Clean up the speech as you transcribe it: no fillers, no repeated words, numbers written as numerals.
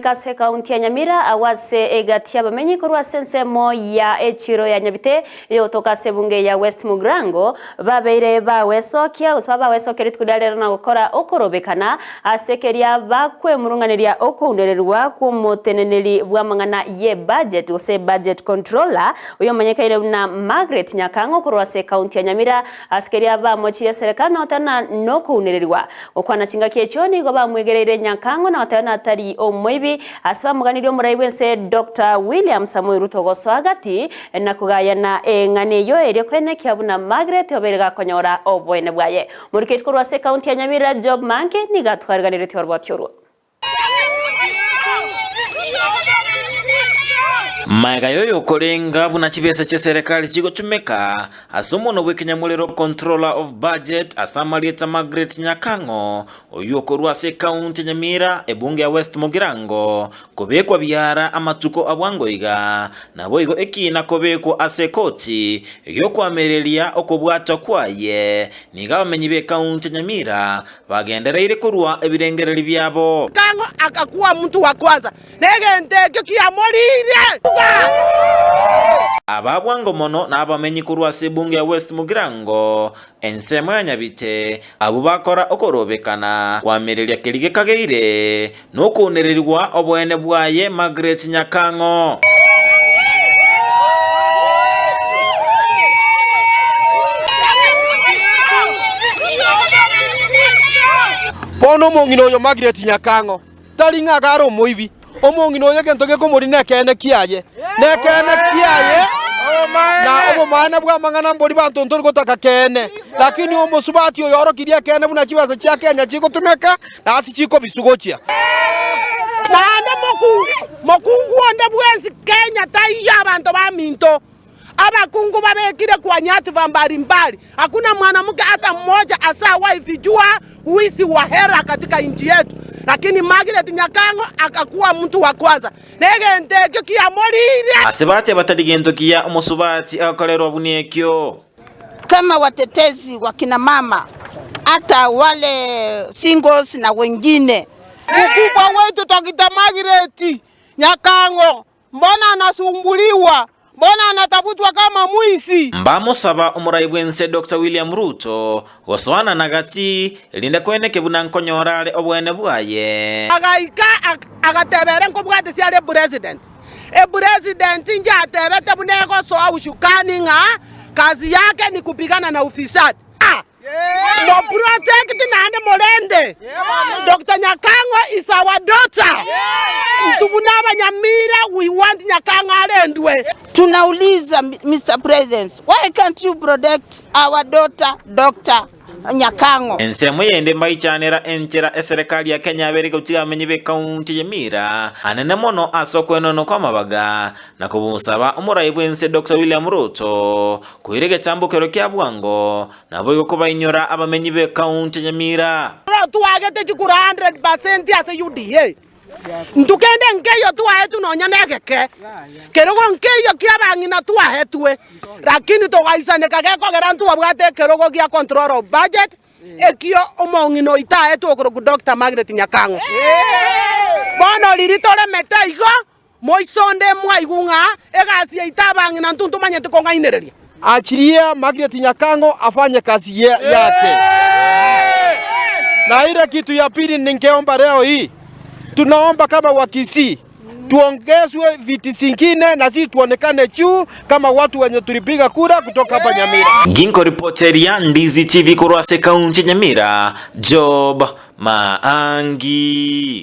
Kase kaunti ya Nyamira awase egatia bamenyi korwa sensemo ya echiro ya Nyabite yo tokase bunge ya West Mugrango babeire bawesokia usaba wesokeri tukudalera na gukora okorobekana asekeria bakwe murunganiria okundererwa ku moteneneri bwamangana ye budget ose budget controller uyo manyekaire na Margaret Nyakango korwa se kaunti ya Nyamira askeria ba mochi ya serikali na otana no kunererwa okwana chinga kiechoni go bamwegereire Nyakango na otana atari omwebi asiba muganirio muraiwense Dr. William Samuel Ruto goswagati na kugayana ngane yo ere kwene kiabuna Margaret oberega konyora obwene bwaye muriketi korwa se kaunti ya Nyamira Job Manke ni gatwarganire tyorwatyorwa Maiga yoyo korenga buna chibesa che serikali chigotumeka asomono bwekenyamulero controller of budget asamalieta Margaret Nyakango oyo korwa se county Nyamira ebunge ya West Mugirango kobekwa byara amatuko abwangoiga nabo igo ekina kobekwa asekoti yo kwamerelia okobwata kwaye niga bamenyi be county Nyamira bagendereire korwa ebirengereri byabo Kango akakuwa mtu wa kwanza negende kiyamolire ababwango mono n'abamenyi kurwa sebunge ya West Mugirango ensemo ya Nyabite abo bakora okorobekana kwamerelia kelige kageire nokunererwa obwene bwaye Margaret Nyakango bono mongino yo Margaret Nyakango talinga garo moibi omongino yake ntoke komori nekene kiaye na obo mana bwa mangana mbori bantu ntori gotaka kene lakini omosubati yo yorokiria kene buna kibasa kya Kenya chikotumeka na asi chiko bisugochia nana mokungu onde bwensi Kenya taiya abantu baminto abakungu babekire kwa nyati vambari mbali hakuna mwanamke hata mmoja asa wife jua uisi wa hera katika nchi yetu lakini Margaret Nyakango akakuwa mtu wa kwanza negende kiyamolire asebate batadigento kiya omosubati akolerwa buniekyo kama watetezi wa kina mama hata wale singles na wengine ukubwa wetu takita Margaret Nyakango mbona anasumbuliwa mbona anatafutwa kama mwisi mbamo saba omuraibwense Dr. William Ruto goswana nagati linda kweneke bunankonyorale obwene bwaye agaika agatebere nkobwate siale president president nje atebete bunego so ushukani nga kazi yake ni kupigana na ufisadi no protect nane molende Dr. Nyakango is our daughter tubunaba Nyamira we want Nyakango alendwe tunauliza Mr. President why can't you protect our daughter Dr. Nyakango ensemo yende mbaichanera enchera eserikali ya Kenya bereka utiamenyi be county Nyamira anene mono asokwenono kwa mabaga na kubumusaba omuraibwense Dr. William Ruto kuirege tambukero kya bwango nabo yokuba inyora abamenyi be county Nyamira tuwagete chikura 100% ase UDA ntukende nkeyo tuwahe tunonya negeke kerogo nkeyo kiabangina tuwahe tuwe lakini togaisane kageko gerantu wabwate kerogo kia control of budget ekio omongino itahe tukoro ku Dr. Margaret Nyakango bono liritore metaigo moisonde mwaigunga egasi itabangina ntuntumanyete kongainereria achiria Margaret Nyakango afanye kazi yake na ile kitu ya pili ningeomba leo hii tunaomba kama wakisi tuongezwe viti zingine na sisi tuonekane juu kama watu wenye tulipiga kura kutoka hapa Nyamira. Ginko reporter ya Ndizi TV kurwa se kaunti Nyamira Job Maangi.